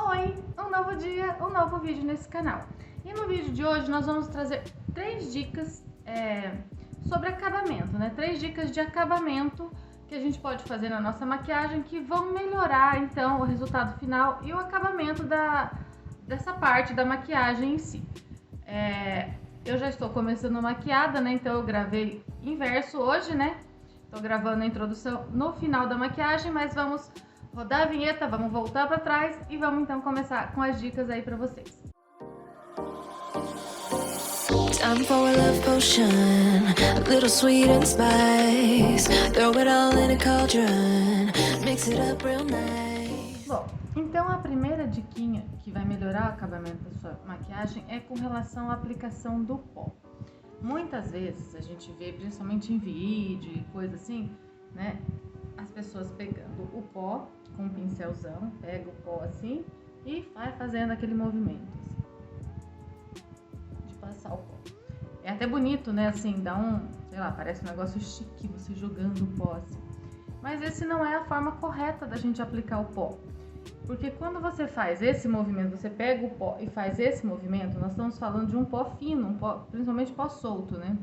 Oi, um novo dia, um novo vídeo nesse canal. E no vídeo de hoje nós vamos trazer 3 dicas sobre acabamento, né? 3 dicas de acabamento que a gente pode fazer na nossa maquiagem que vão melhorar então o resultado final e o acabamento dessa parte da maquiagem em si. Eu já estou começando maquiada, né? Então eu gravei inverso hoje, né? Tô gravando a introdução no final da maquiagem, mas vamos rodar a vinheta, vamos voltar para trás e vamos então começar com as dicas aí para vocês. Time for a love potion, a little sweet and spice. Throw it all in a cauldron, mix it up real nice. Bom, então a primeira diquinha que vai melhorar o acabamento da sua maquiagem é com relação à aplicação do pó. Muitas vezes a gente vê, principalmente em vídeo e coisa assim, né? As pessoas pegando o pó com um pincelzão, pega o pó assim e vai fazendo aquele movimento assim, de passar o pó. É até bonito, né? Assim, dá sei lá, parece um negócio chique você jogando o pó assim. Mas esse não é a forma correta da gente aplicar o pó. Porque quando você faz esse movimento, você pega o pó e faz esse movimento, nós estamos falando de um pó fino, um pó, principalmente pó solto, né?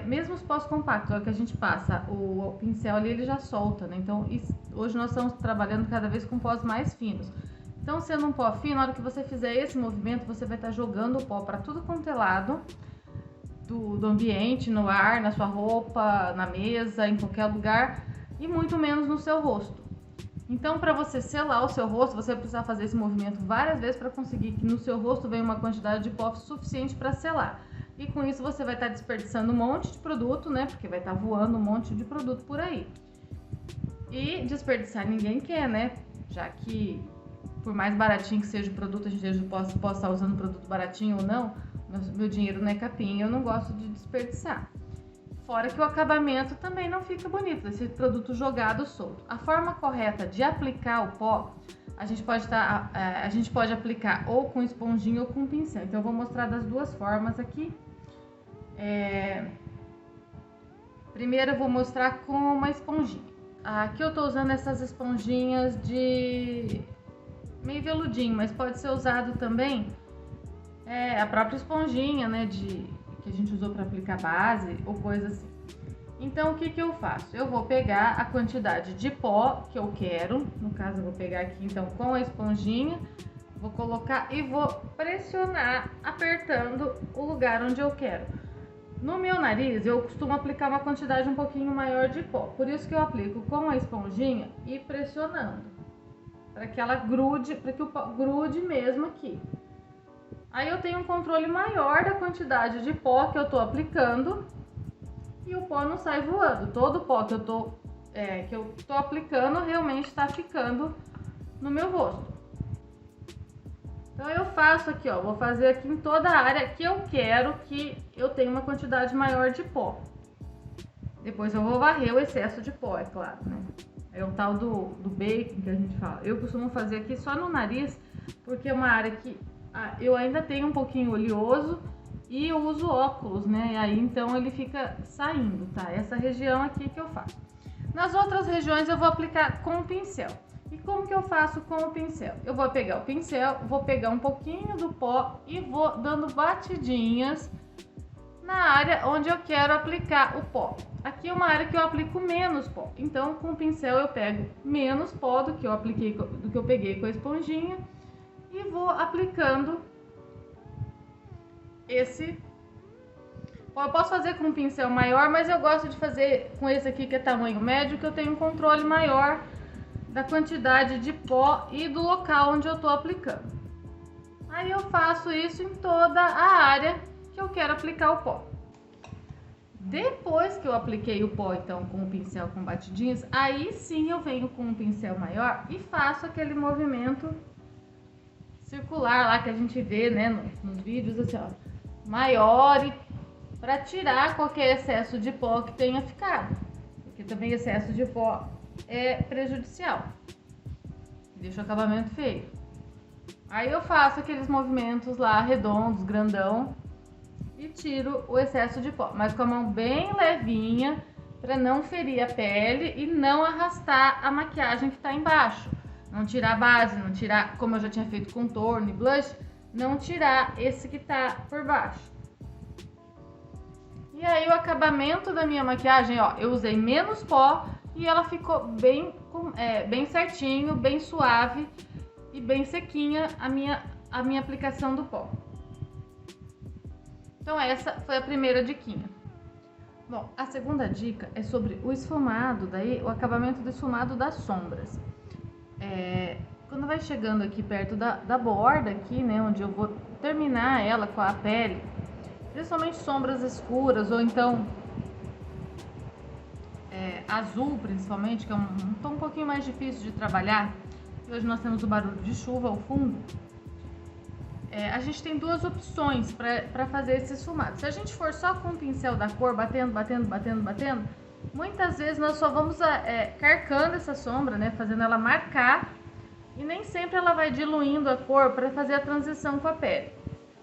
Mesmo os pós compactos, a que a gente passa o pincel ali, ele já solta, né? Então, hoje nós estamos trabalhando cada vez com pós mais finos. Então, sendo um pó fino, na hora que você fizer esse movimento, você vai estar jogando o pó para tudo quanto é lado do ambiente, no ar, na sua roupa, na mesa, em qualquer lugar, e muito menos no seu rosto. Então, para você selar o seu rosto, você vai precisar fazer esse movimento várias vezes para conseguir que no seu rosto venha uma quantidade de pó suficiente para selar. E com isso você vai estar desperdiçando um monte de produto, né? Porque vai estar voando um monte de produto por aí. E desperdiçar ninguém quer, né? Já que por mais baratinho que seja o produto, a gente possa estar usando produto baratinho ou não, meu dinheiro não é capim, eu não gosto de desperdiçar. Fora que o acabamento também não fica bonito, esse produto jogado solto. A forma correta de aplicar o pó, a gente pode aplicar ou com esponjinha ou com pincel. Então eu vou mostrar das duas formas aqui. Primeiro eu vou mostrar com uma esponjinha. Aqui eu tô usando essas esponjinhas de meio veludinho, mas pode ser usado também a própria esponjinha, né, que a gente usou para aplicar base ou coisa assim. Então o que eu faço? Eu vou pegar a quantidade de pó que eu quero, no caso eu vou pegar aqui então com a esponjinha, vou colocar e vou pressionar apertando o lugar onde eu quero. No meu nariz eu costumo aplicar uma quantidade um pouquinho maior de pó, por isso que eu aplico com a esponjinha e pressionando, para que ela grude, para que o pó grude mesmo aqui. Aí eu tenho um controle maior da quantidade de pó que eu tô aplicando e o pó não sai voando. Todo o pó que eu tô aplicando realmente está ficando no meu rosto. Então eu faço aqui, ó, vou fazer aqui em toda a área que eu quero que eu tenha uma quantidade maior de pó. Depois eu vou varrer o excesso de pó, é claro, né? É o tal do bacon que a gente fala. Eu costumo fazer aqui só no nariz, porque é uma área que eu ainda tenho um pouquinho oleoso e eu uso óculos, né? E aí então ele fica saindo, tá? Essa região aqui que eu faço. Nas outras regiões eu vou aplicar com o pincel. E como que eu faço com o pincel? Eu vou pegar o pincel, vou pegar um pouquinho do pó e vou dando batidinhas na área onde eu quero aplicar o pó. Aqui é uma área que eu aplico menos pó. Então com o pincel eu pego menos pó do que eu peguei com a esponjinha e vou aplicando esse. Eu posso fazer com um pincel maior, mas eu gosto de fazer com esse aqui que é tamanho médio, que eu tenho um controle maior da quantidade de pó e do local onde eu tô aplicando. Aí eu faço isso em toda a área que eu quero aplicar o pó. Depois que eu apliquei o pó, então, com o pincel com batidinhas, aí sim eu venho com um pincel maior e faço aquele movimento circular lá que a gente vê, né, nos vídeos, assim, ó, maior, para tirar qualquer excesso de pó que tenha ficado, porque também excesso de pó é prejudicial, deixa o acabamento feio. Aí eu faço aqueles movimentos lá redondos, grandão, e tiro o excesso de pó, mas com a mão bem levinha, para não ferir a pele e não arrastar a maquiagem que tá embaixo. Não tirar a base, não tirar, como eu já tinha feito contorno e blush, não tirar esse que tá por baixo. E aí o acabamento da minha maquiagem, ó, eu usei menos pó e ela ficou bem certinho, bem suave e bem sequinha a minha aplicação do pó. Então essa foi a primeira diquinha. Bom, a segunda dica é sobre o esfumado, daí o acabamento do esfumado das sombras. Quando vai chegando aqui perto da borda aqui, né, onde eu vou terminar ela com a pele, principalmente sombras escuras ou então azul principalmente, que é um tom um pouquinho mais difícil de trabalhar. E hoje nós temos o barulho de chuva ao fundo. A gente tem duas opções para fazer esse esfumado. Se a gente for só com o pincel da cor, batendo, muitas vezes nós só vamos carcando essa sombra, né, fazendo ela marcar, e nem sempre ela vai diluindo a cor para fazer a transição com a pele.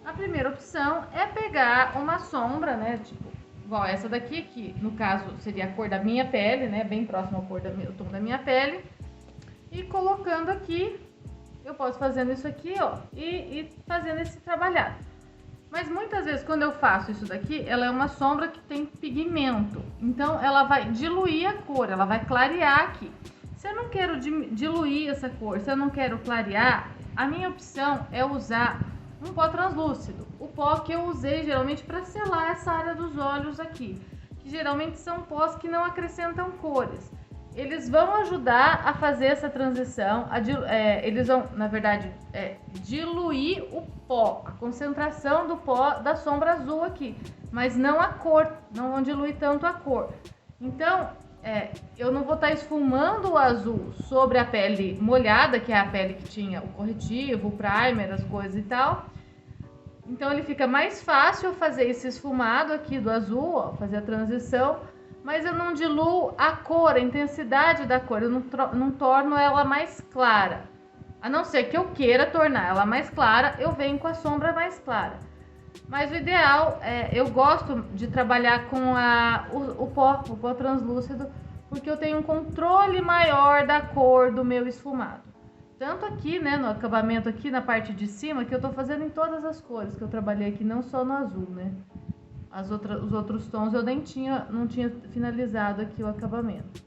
A primeira opção é pegar uma sombra, né, tipo, igual essa daqui, que no caso seria a cor da minha pele, né, bem próximo ao tom da minha pele, e colocando aqui, eu posso fazendo isso aqui, ó, e fazendo esse trabalhado. Mas muitas vezes quando eu faço isso daqui, ela é uma sombra que tem pigmento, então ela vai diluir a cor, ela vai clarear aqui. Se eu não quero diluir essa cor, se eu não quero clarear, a minha opção é usar um pó translúcido. O pó que eu usei geralmente para selar essa área dos olhos aqui, que geralmente são pós que não acrescentam cores. Eles vão ajudar a fazer essa transição, eles vão, na verdade, diluir o pó, a concentração do pó da sombra azul aqui, mas não a cor, não vão diluir tanto a cor. Então, eu não vou estar esfumando o azul sobre a pele molhada, que é a pele que tinha o corretivo, o primer, as coisas e tal. Então ele fica mais fácil fazer esse esfumado aqui do azul, ó, fazer a transição, mas eu não diluo a cor, a intensidade da cor, eu não torno ela mais clara. A não ser que eu queira tornar ela mais clara, eu venho com a sombra mais clara. Mas o ideal eu gosto de trabalhar com o pó translúcido, porque eu tenho um controle maior da cor do meu esfumado. Tanto aqui, né, no acabamento aqui na parte de cima, que eu tô fazendo em todas as cores que eu trabalhei aqui, não só no azul, né? Os outros tons eu nem não tinha finalizado aqui o acabamento.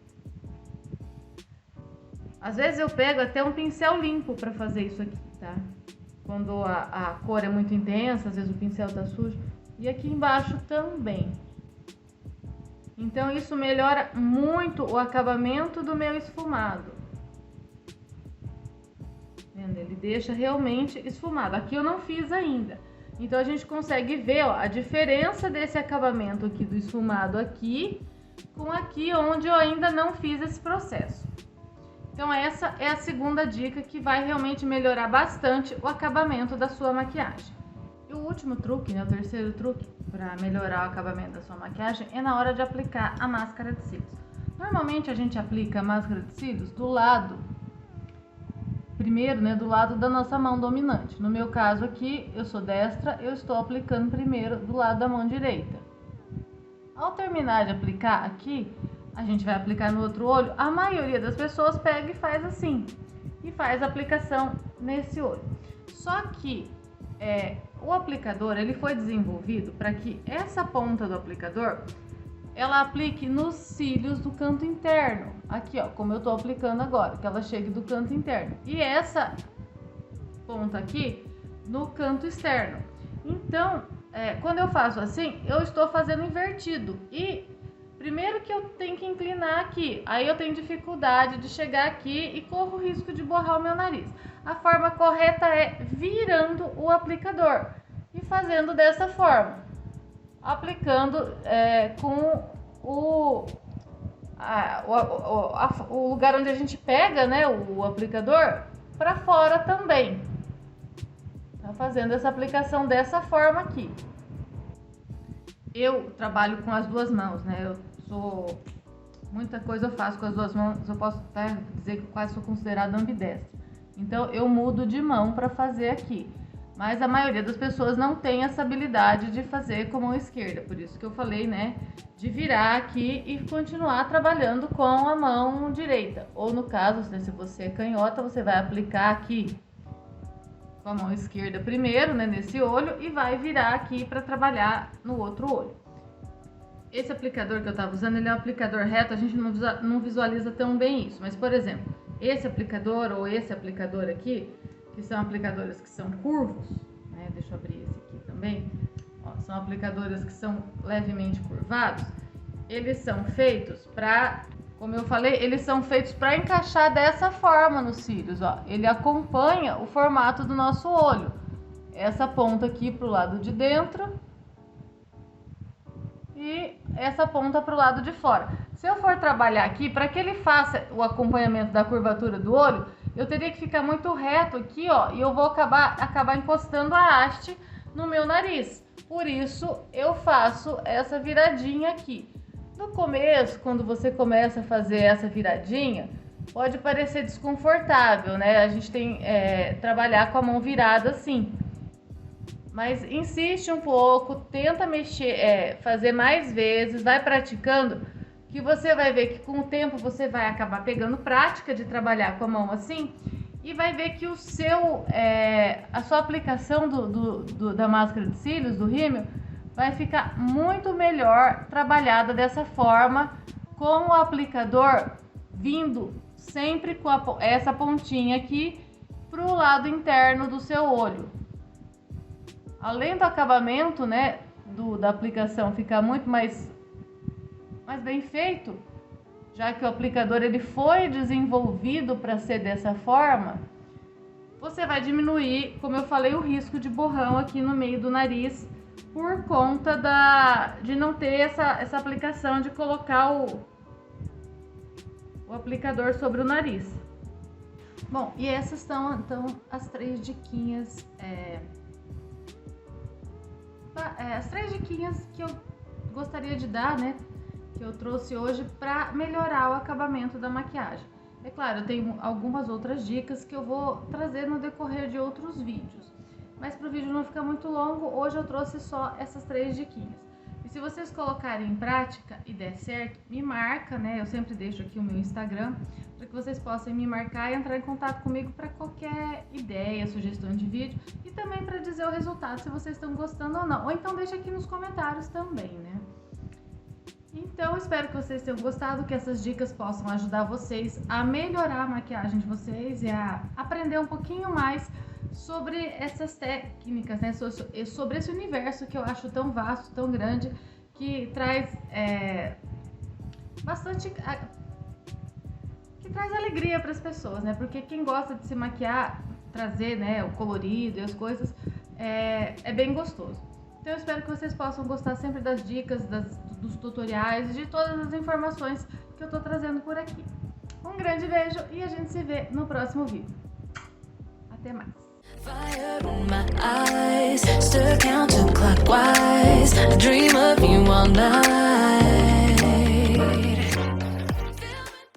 Às vezes eu pego até um pincel limpo para fazer isso aqui, tá? Quando a cor é muito intensa, às vezes o pincel tá sujo. E aqui embaixo também. Então isso melhora muito o acabamento do meu esfumado. Vendo? Ele deixa realmente esfumado. Aqui eu não fiz ainda. Então a gente consegue ver, ó, a diferença desse acabamento aqui do esfumado aqui com aqui onde eu ainda não fiz esse processo. Então essa é a segunda dica que vai realmente melhorar bastante o acabamento da sua maquiagem. E o último truque, né, o terceiro truque para melhorar o acabamento da sua maquiagem é na hora de aplicar a máscara de cílios. Normalmente a gente aplica a máscara de cílios do lado, primeiro, né, do lado da nossa mão dominante. No meu caso aqui, eu sou destra, eu estou aplicando primeiro do lado da mão direita. Ao terminar de aplicar aqui, a gente vai aplicar no outro olho. A maioria das pessoas pega e faz assim, e faz a aplicação nesse olho. Só que o aplicador, ele foi desenvolvido para que essa ponta do aplicador ela aplique nos cílios do canto interno, aqui ó, como eu tô aplicando agora, que ela chegue do canto interno, e essa ponta aqui no canto externo. Então, quando eu faço assim, eu estou fazendo invertido, e primeiro que eu tenho que inclinar aqui, aí eu tenho dificuldade de chegar aqui e corro o risco de borrar o meu nariz. A forma correta é virando o aplicador e fazendo dessa forma, aplicando com o lugar onde a gente pega, né, o aplicador para fora também. Tá fazendo essa aplicação dessa forma aqui. Eu trabalho com as duas mãos, né? Muita coisa eu faço com as duas mãos, eu posso até dizer que quase sou considerada ambidestra. Então eu mudo de mão para fazer aqui. Mas a maioria das pessoas não tem essa habilidade de fazer com a mão esquerda. Por isso que eu falei, né, de virar aqui e continuar trabalhando com a mão direita. Ou no caso, né, se você é canhota, você vai aplicar aqui com a mão esquerda primeiro, né, nesse olho, e vai virar aqui para trabalhar no outro olho. Esse aplicador que eu estava usando, ele é um aplicador reto, a gente não visualiza tão bem isso. Mas, por exemplo, esse aplicador ou esse aplicador aqui, que são aplicadores que são curvos, né? Deixa eu abrir esse aqui também. Ó, são aplicadores que são levemente curvados. Eles são feitos para, como eu falei, eles são feitos para encaixar dessa forma nos cílios. Ó. Ele acompanha o formato do nosso olho. Essa ponta aqui para o lado de dentro e essa ponta para o lado de fora. Se eu for trabalhar aqui, para que ele faça o acompanhamento da curvatura do olho, eu teria que ficar muito reto aqui, ó, e eu vou acabar encostando a haste no meu nariz. Por isso, eu faço essa viradinha aqui. No começo, quando você começa a fazer essa viradinha, pode parecer desconfortável, né? A gente tem trabalhar com a mão virada assim. Mas insiste um pouco, tenta mexer, fazer mais vezes, vai praticando, que você vai ver que com o tempo você vai acabar pegando prática de trabalhar com a mão assim e vai ver que a sua aplicação da máscara de cílios, do rímel, vai ficar muito melhor trabalhada dessa forma, com o aplicador vindo sempre com essa pontinha aqui para o lado interno do seu olho. Além do acabamento, né, da aplicação ficar muito mais bem feito, já que o aplicador ele foi desenvolvido para ser dessa forma, você vai diminuir, como eu falei, o risco de borrão aqui no meio do nariz, por conta de não ter essa aplicação de colocar o aplicador sobre o nariz. Bom, e essas são então as 3 diquinhas, as 3 diquinhas que eu gostaria de dar, né, que eu trouxe hoje para melhorar o acabamento da maquiagem. É claro, eu tenho algumas outras dicas que eu vou trazer no decorrer de outros vídeos, mas para o vídeo não ficar muito longo, hoje eu trouxe só essas 3 diquinhas. E se vocês colocarem em prática e der certo, me marca, né? Eu sempre deixo aqui o meu Instagram para que vocês possam me marcar e entrar em contato comigo para qualquer ideia, sugestão de vídeo e também para dizer o resultado, se vocês estão gostando ou não. Ou então deixa aqui nos comentários também, né? Então, espero que vocês tenham gostado, que essas dicas possam ajudar vocês a melhorar a maquiagem de vocês e a aprender um pouquinho mais sobre essas técnicas, né? Sobre esse universo que eu acho tão vasto, tão grande, que traz que traz alegria para as pessoas, né? Porque quem gosta de se maquiar, trazer, né, o colorido e as coisas, é bem gostoso. Então eu espero que vocês possam gostar sempre das dicas, dos tutoriais, de todas as informações que eu tô trazendo por aqui. Um grande beijo e a gente se vê no próximo vídeo. Até mais! Fire in my eyes, stir counterclockwise. I dream of you all night.